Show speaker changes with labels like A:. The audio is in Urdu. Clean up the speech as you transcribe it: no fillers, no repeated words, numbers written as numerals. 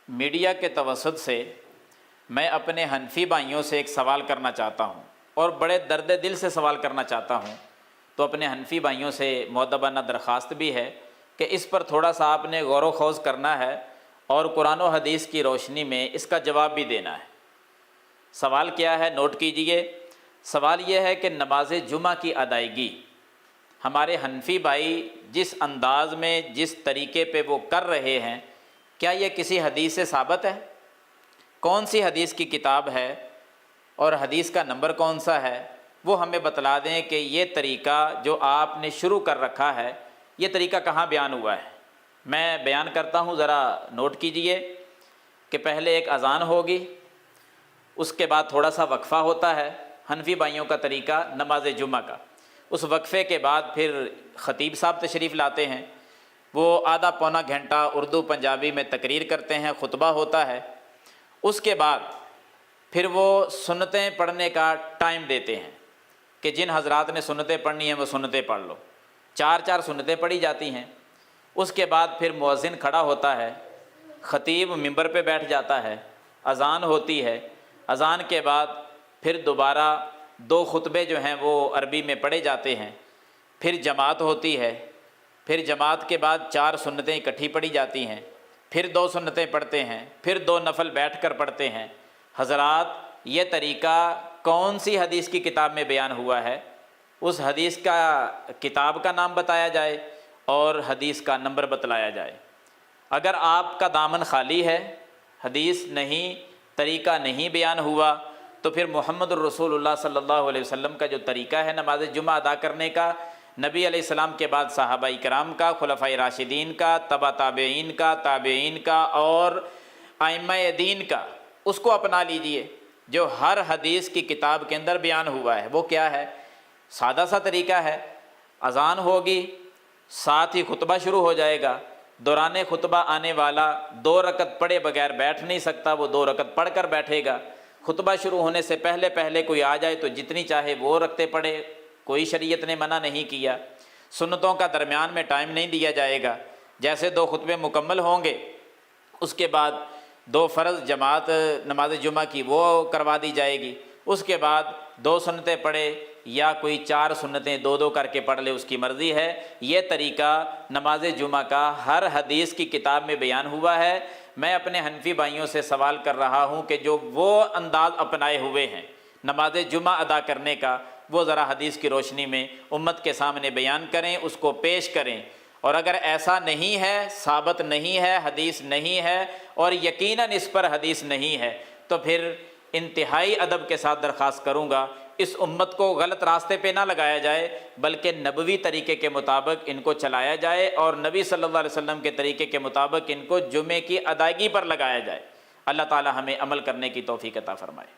A: میڈیا کے توسط سے میں اپنے حنفی بھائیوں سے ایک سوال کرنا چاہتا ہوں، اور بڑے درد دل سے سوال کرنا چاہتا ہوں۔ تو اپنے حنفی بھائیوں سے مؤدبانہ درخواست بھی ہے کہ اس پر تھوڑا سا آپ نے غور و خوض کرنا ہے اور قرآن و حدیث کی روشنی میں اس کا جواب بھی دینا ہے۔ سوال کیا ہے، نوٹ کیجئے۔ سوال یہ ہے کہ نماز جمعہ کی ادائیگی ہمارے حنفی بھائی جس انداز میں، جس طریقے پہ وہ کر رہے ہیں، کیا یہ کسی حدیث سے ثابت ہے؟ کون سی حدیث کی کتاب ہے اور حدیث کا نمبر کون سا ہے؟ وہ ہمیں بتلا دیں کہ یہ طریقہ جو آپ نے شروع کر رکھا ہے، یہ طریقہ کہاں بیان ہوا ہے۔ میں بیان کرتا ہوں، ذرا نوٹ کیجئے کہ پہلے ایک اذان ہوگی، اس کے بعد تھوڑا سا وقفہ ہوتا ہے، حنفی بھائیوں کا طریقہ نماز جمعہ کا۔ اس وقفے کے بعد پھر خطیب صاحب تشریف لاتے ہیں، وہ آدھا پونا گھنٹہ اردو پنجابی میں تقریر کرتے ہیں، خطبہ ہوتا ہے۔ اس کے بعد پھر وہ سنتیں پڑھنے کا ٹائم دیتے ہیں کہ جن حضرات نے سنتیں پڑھنی ہیں وہ سنتیں پڑھ لو۔ 4 سنتیں پڑھی جاتی ہیں۔ اس کے بعد پھر مؤذن کھڑا ہوتا ہے، خطیب منبر پہ بیٹھ جاتا ہے، اذان ہوتی ہے۔ اذان کے بعد پھر دوبارہ 2 خطبے جو ہیں وہ عربی میں پڑھے جاتے ہیں، پھر جماعت ہوتی ہے، پھر جماعت کے بعد 4 سنتیں اکٹھی پڑھی جاتی ہیں، پھر 2 سنتیں پڑھتے ہیں، پھر 2 نفل بیٹھ کر پڑھتے ہیں۔ حضرات، یہ طریقہ کون سی حدیث کی کتاب میں بیان ہوا ہے؟ اس حدیث کا کتاب کا نام بتایا جائے اور حدیث کا نمبر بتلایا جائے۔ اگر آپ کا دامن خالی ہے، حدیث نہیں، طریقہ نہیں بیان ہوا، تو پھر محمد الرسول اللہ صلی اللہ علیہ وسلم کا جو طریقہ ہے نماز جمعہ ادا کرنے کا، نبی علیہ السلام کے بعد صحابہ کرام کا، خلفائے راشدین کا، تبع تابعین کا، تابعین کا اور ائمہ دین کا، اس کو اپنا لیجئے جو ہر حدیث کی کتاب کے اندر بیان ہوا ہے۔ وہ کیا ہے؟ سادہ سا طریقہ ہے، اذان ہوگی، ساتھ ہی خطبہ شروع ہو جائے گا۔ دوران خطبہ آنے والا 2 رکعت پڑھے بغیر بیٹھ نہیں سکتا، وہ 2 رکعت پڑھ کر بیٹھے گا۔ خطبہ شروع ہونے سے پہلے کوئی آ جائے تو جتنی چاہے وہ رکعتیں پڑھے، کوئی شریعت نے منع نہیں کیا۔ سنتوں کا درمیان میں ٹائم نہیں دیا جائے گا۔ جیسے 2 خطبے مکمل ہوں گے، اس کے بعد 2 فرض جماعت نماز جمعہ کی وہ کروا دی جائے گی۔ اس کے بعد 2 سنتیں پڑھے یا کوئی 4 سنتیں 2 کر کے پڑھ لے، اس کی مرضی ہے۔ یہ طریقہ نماز جمعہ کا ہر حدیث کی کتاب میں بیان ہوا ہے۔ میں اپنے حنفی بھائیوں سے سوال کر رہا ہوں کہ جو وہ انداز اپنائے ہوئے ہیں نماز جمعہ ادا کرنے کا، وہ ذرا حدیث کی روشنی میں امت کے سامنے بیان کریں، اس کو پیش کریں۔ اور اگر ایسا نہیں ہے، ثابت نہیں ہے، حدیث نہیں ہے اور یقیناً اس پر حدیث نہیں ہے، تو پھر انتہائی ادب کے ساتھ درخواست کروں گا اس امت کو غلط راستے پہ نہ لگایا جائے، بلکہ نبوی طریقے کے مطابق ان کو چلایا جائے اور نبی صلی اللہ علیہ وسلم کے طریقے کے مطابق ان کو جمعے کی ادائیگی پر لگایا جائے۔ اللہ تعالی ہمیں عمل کرنے کی توفیق عطا فرمائے۔